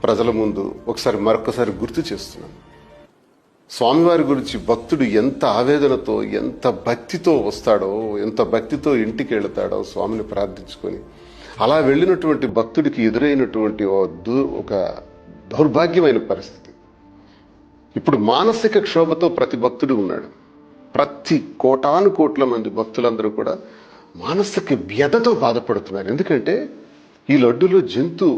ప్రజల ముందు మరొకసారి గుర్తు చేస్తున్నాను. స్వామివారి గురించి భక్తుడు ఎంత ఆవేదనతో, ఎంత భక్తితో వస్తాడో, ఎంత భక్తితో ఇంటికి వెళతాడో స్వామిని ప్రార్థించుకొని, అలా వెళ్ళినటువంటి భక్తుడికి ఎదురైనటువంటి ఒక దౌర్భాగ్యమైన పరిస్థితి. ఇప్పుడు మానసిక క్షోభతో ప్రతి భక్తుడు ఉన్నాడు. ప్రతి కోటాను కోట్ల మంది భక్తులందరూ కూడా మానసిక వ్యధతో బాధపడుతున్నారు. ఎందుకంటే ఈ లడ్డులో జంతు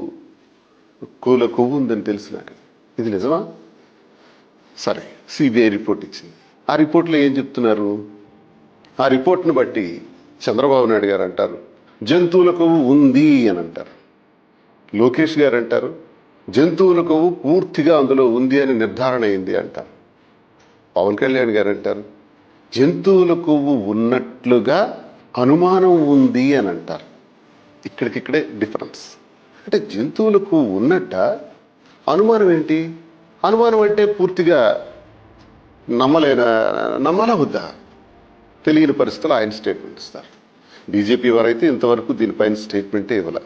కొవ్వు ఉందని తెలిసినాక ఇది నిజమా? సరే, సిబిఐ రిపోర్ట్ ఇచ్చింది. ఆ రిపోర్ట్లో ఏం చెప్తున్నారు? ఆ రిపోర్ట్ను బట్టి చంద్రబాబు నాయుడు గారు అంటారు జంతువుల కొవ్వు ఉంది అని అంటారు. లోకేష్ గారు అంటారు జంతువుల కొవ్వు పూర్తిగా అందులో ఉంది అని నిర్ధారణ అయింది అంటారు. పవన్ కళ్యాణ్ గారు అంటారు జంతువుల కొవ్వు ఉన్నట్లుగా అనుమానం ఉంది అని అంటారు. ఇక్కడికిక్కడే డిఫరెన్స్. అంటే జంతువుల కొవ్వు ఉన్నట్ట, అనుమానం ఏంటి? అనుమానం అంటే పూర్తిగా నమ్మాలా వద్దా తెలియని పరిస్థితులు ఆయన స్టేట్మెంట్ ఇస్తారు. బీజేపీ వారైతే ఇంతవరకు దీనిపైన స్టేట్మెంటే ఇవ్వలే.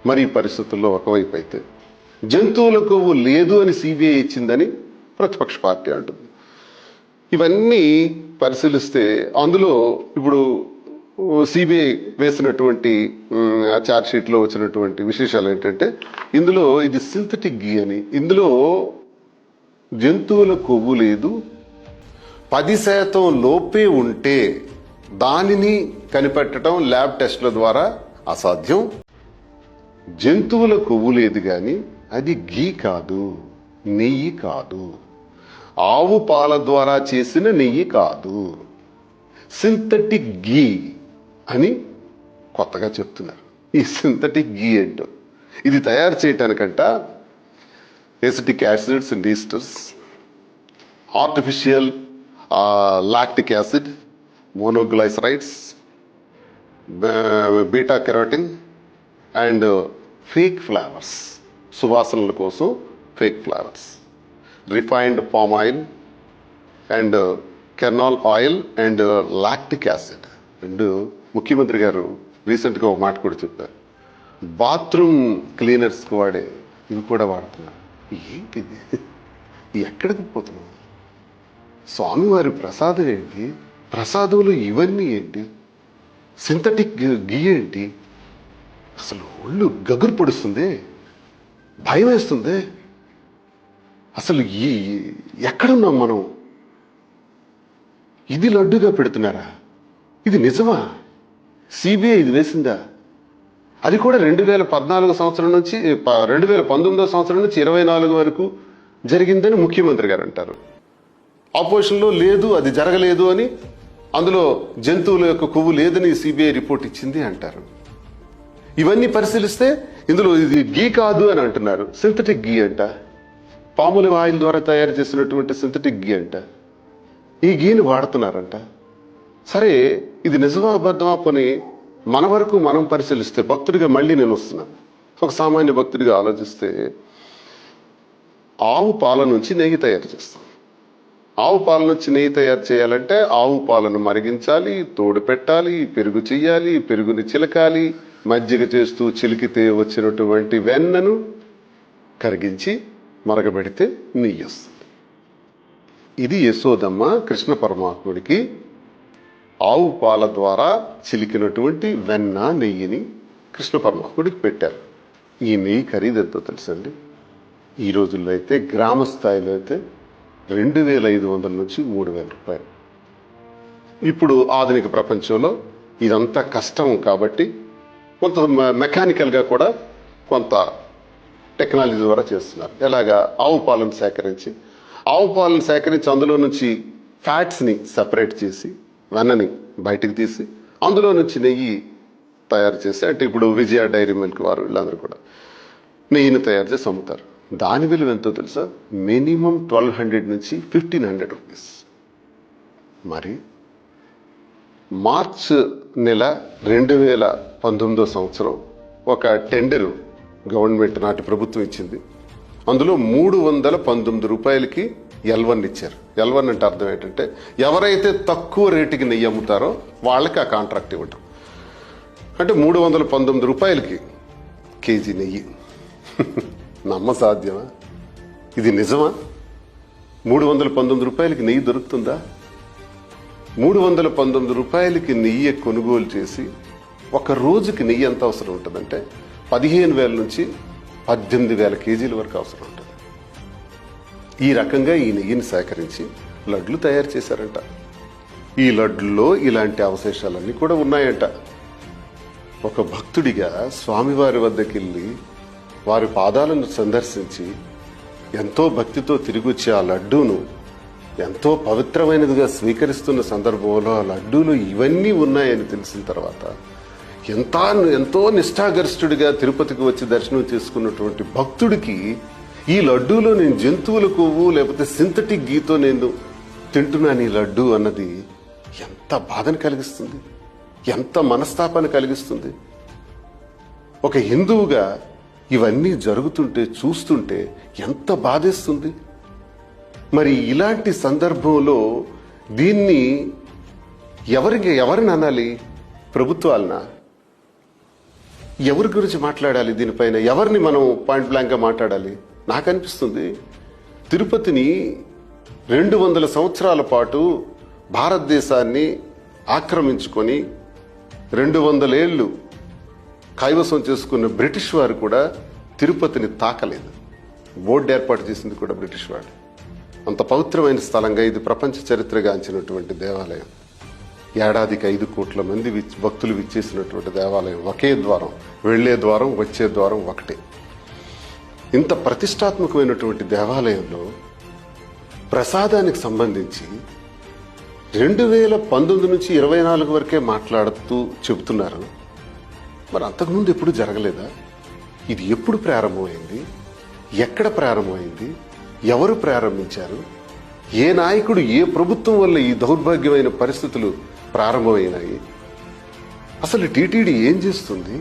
మరి ఈ పరిస్థితుల్లో ఒకవైపు అయితే జంతువుల కొవ్వు లేదు అని సిబిఐ ఇచ్చిందని ప్రతిపక్ష పార్టీ అంటుంది. ఇవన్నీ పరిశీలిస్తే అందులో ఇప్పుడు సిబిఐ వేసినటువంటి ఛార్జ్ షీట్లో వచ్చినటువంటి విశేషాలు ఏంటంటే ఇందులో ఇది సింథటిక్ గీ అని, ఇందులో జంతువుల కొవ్వు లేదు, 10% లోపే ఉంటే దానిని కనిపెట్టడం ల్యాబ్ టెస్ట్ల ద్వారా అసాధ్యం. జంతువుల కొవ్వు లేదు కానీ అది గీ కాదు, నెయ్యి కాదు, ఆవు పాల ద్వారా చేసిన నెయ్యి కాదు, సింథటిక్ గీ అని కొత్తగా చెప్తున్నారు. ఈ సింథటిక్ గీ ఏంటో, ఇది తయారు చేయటానికంట acetic acids and esters, artificial lactic acid, monoglycerides, beta carotene and fake flavours, సువాసనల కోసం fake flavours, refined palm oil and kernel oil and lactic acid. And ముఖ్యమంత్రి గారు రీసెంట్గా ఒక మాట కూడా చెప్పారు, బాత్రూమ్ క్లీనర్స్కి వాడే ఇవి కూడా వాడుతున్నారు. ఏంటిది? ఎక్కడికి పోతున్నాం? స్వామివారి ప్రసాదం ఏంటి? ప్రసాదంలో ఇవన్నీ ఏంటి? సింథటిక్ గీ ఏంటి? అసలు ఒళ్ళు గగురు పొడుస్తుంది, భయం వేస్తుంది. అసలు ఎక్కడున్నాం మనం? ఇది లడ్డుగా పెడుతున్నారా? ఇది నిజమా? సిబిఐ ఇది వేసిందా? అది కూడా 2014 సంవత్సరం నుంచి 2019 సంవత్సరం నుంచి 24 వరకు జరిగిందని ముఖ్యమంత్రి గారు అంటారు. ఆపోజిషన్లో లేదు, అది జరగలేదు అని, అందులో జంతువుల యొక్క కొవ్వు లేదని సిబిఐ రిపోర్ట్ ఇచ్చింది అంటారు. ఇవన్నీ పరిశీలిస్తే ఇందులో ఇది గీ కాదు అని అంటున్నారు. సింథటిక్ గీ అంట, పాముల ఆయిల్ ద్వారా తయారు చేసినటువంటి సింథటిక్ గీ అంట. ఈ గీని వాడుతున్నారంట. సరే, ఇది నిజమా అబద్ధమా పని మన వరకు మనం పరిశీలిస్తే, భక్తుడిగా మళ్ళీ నేను వస్తున్నా, ఒక సామాన్య భక్తుడిగా ఆలోచిస్తే, ఆవు పాల నుంచి నెయ్యి తయారు చేస్తాం. ఆవు పాల నుంచి నెయ్యి తయారు చేయాలంటే ఆవు పాలను మరిగించాలి, తోడు పెట్టాలి, పెరుగు చెయ్యాలి, పెరుగుని చిలకాలి, మజ్జిగ చేస్తూ చిలికితే వచ్చినటువంటి వెన్నను కరిగించి మరగబెడితే నెయ్యి వస్తుంది. ఇది యశోదమ్మ కృష్ణ పరమాత్ముడికి ఆవు పాల ద్వారా చిలికినటువంటి వెన్న నెయ్యిని కృష్ణ పరమాత్ముడికి పెట్టారు. ఈ నెయ్యి ఖరీదు ఎంతో తెలుసండి? ఈ రోజుల్లో అయితే గ్రామ స్థాయిలో అయితే 2500 నుంచి 3000 రూపాయలు. ఇప్పుడు ఆధునిక ప్రపంచంలో ఇదంతా కష్టం కాబట్టి కొంత మెకానికల్గా కూడా కొంత టెక్నాలజీ ద్వారా చేస్తున్నారు. ఎలాగా? ఆవు పాలను సేకరించి అందులో నుంచి ఫ్యాట్స్ని సపరేట్ చేసి వెన్నని బయటికి తీసి అందులో నుంచి నెయ్యి తయారు చేసి, అంటే ఇప్పుడు విజయ డైరీ మిల్క్ వారు వీళ్ళందరూ కూడా నెయ్యిని తయారు చేసి అమ్ముతారు. దాని విలువ ఎంతో తెలుసా? మినిమం 1200 నుంచి 1500 రూపీస్. మరి మార్చ్ నెల 2019 సంవత్సరం ఒక టెండరు గవర్నమెంట్ నాటి ప్రభుత్వం ఇచ్చింది. అందులో 319 రూపాయలకి L1 ఇచ్చారు. L1 అంటే అర్థం ఏంటంటే ఎవరైతే తక్కువ రేటుకి నెయ్యి అమ్ముతారో వాళ్ళకి ఆ కాంట్రాక్ట్ ఇవ్వటం. అంటే 319 రూపాయలకి కేజీ నెయ్యి. నమ్మసాధ్యమా? ఇది నిజమా? 319 రూపాయలకి నెయ్యి దొరుకుతుందా? 319 రూపాయలకి నెయ్యి కొనుగోలు చేసి ఒక రోజుకి నెయ్యి ఎంత అవసరం ఉంటుందంటే 15,000 నుంచి 18,000 కేజీల వరకు అవసరం ఉంటుంది. ఈ రకంగా ఈ నెయ్యిని సేకరించి లడ్లు తయారు చేశారంట. ఈ లడ్లలో ఇలాంటి అవశేషాలన్నీ కూడా ఉన్నాయంట. ఒక భక్తుడిగా స్వామివారి వద్దకు వెళ్ళి వారి పాదాలను సందర్శించి ఎంతో భక్తితో తిరిగి వచ్చి ఆ లడ్డూను ఎంతో పవిత్రమైనదిగా స్వీకరిస్తున్న సందర్భంలో ఆ లడ్డూలు ఇవన్నీ ఉన్నాయని తెలిసిన తర్వాత ఎంతో నిష్ఠాగరిష్ఠుడిగా తిరుపతికి వచ్చి దర్శనం చేసుకున్నటువంటి భక్తుడికి ఈ లడ్డూలో నేను జంతువుల కొవ్వు లేకపోతే సింథటిక్ గీతో నేను తింటున్నాను ఈ లడ్డూ అన్నది ఎంత బాధను కలిగిస్తుంది, ఎంత మనస్తాపాన్ని కలిగిస్తుంది. ఒక హిందువుగా ఇవన్నీ జరుగుతుంటే చూస్తుంటే ఎంత బాధేస్తుంది. మరి ఇలాంటి సందర్భంలో దీన్ని ఎవరిని అనాలి? ప్రభుత్వాలనా? ఎవరి గురించి మాట్లాడాలి? దీనిపైన ఎవరిని మనం పాయింట్ బ్లాంక్గా మాట్లాడాలి? నాకు అనిపిస్తుంది తిరుపతిని 200 సంవత్సరాల పాటు భారతదేశాన్ని ఆక్రమించుకొని 200 ఏళ్ళు కైవసం చేసుకున్న బ్రిటిష్ వారు కూడా తిరుపతిని తాకలేదు. బోర్డు ఏర్పాటు చేసింది కూడా బ్రిటిష్ వాడు. అంత పవిత్రమైన స్థలంగా ఇది ప్రపంచ చరిత్రగాంచినటువంటి దేవాలయం. ఏడాదికి 5 కోట్ల మంది భక్తులు విచ్చేసినటువంటి దేవాలయం. ఒకే ద్వారం, వెళ్లే ద్వారం, వచ్చే ద్వారం ఒకటే. ఇంత ప్రతిష్టాత్మకమైనటువంటి దేవాలయంలో ప్రసాదానికి సంబంధించి 2019 నుంచి 24 వరకే మాట్లాడుతూ చెబుతున్నారు. మరి అంతకుముందు ఎప్పుడు జరగలేదా? ఇది ఎప్పుడు ప్రారంభమైంది? ఎక్కడ ప్రారంభమైంది? ఎవరు ప్రారంభించారు? ఏ నాయకుడు, ఏ ప్రభుత్వం వల్ల ఈ దౌర్భాగ్యమైన పరిస్థితులు ప్రారంభమైనాయి? అసలు టీటీడీ ఏం చేస్తుంది?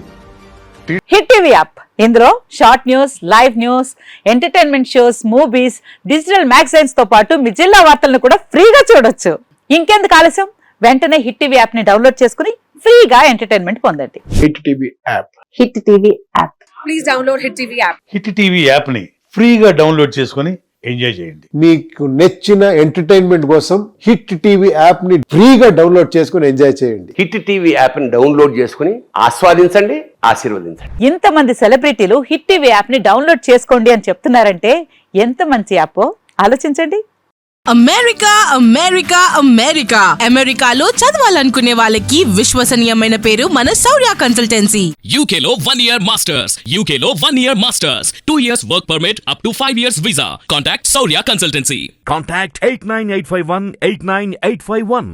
హిట్ టీవీ యాప్, ఇందులో short news, live news, entertainment shows, movies, digital magazines తో పాటు మీ జిల్లా వార్తలను కూడా ఫ్రీగా చూడొచ్చు. ఇంకెందుకు ఆలస్యం? వెంటనే హిట్ టీవీ యాప్ ని డౌన్లోడ్ చేసుకుని ఫ్రీగా ఎంటర్టైన్మెంట్ పొందండి. Hit TV app. Hit TV app. Please download hit TV app. Hit TV app ని ఫ్రీగా డౌన్లోడ్ చేసుకుని ఎంజాయ్ చేయండి. మీకు నచ్చిన ఎంటర్టైన్మెంట్ కోసం హిట్ టీవీ యాప్ ని ఫ్రీగా డౌన్లోడ్ చేసుకుని ఎంజాయ్ చేయండి. హిట్ టీవీ యాప్ ని డౌన్లోడ్ చేసుకుని ఆస్వాదించండి, ఆశీర్వదించండి. ఇంతమంది సెలబ్రిటీలు హిట్ టీవీ యాప్ ని డౌన్లోడ్ చేసుకోండి అని చెప్తున్నారంటే ఎంత మంచి యాప్ ఆలోచించండి. అమెరికా అమెరికా అమెరికా అమెరికాలో చదవాలనుకునే వాళ్ళకి విశ్వసనీయమైన పేరు మన శౌర్య కన్సల్టెన్సీ. UK లో 1 year masters, UK లో 1 year masters, 2 years work permit up to 5 years visa. Contact Saurya Consultancy. Contact 89851 89851.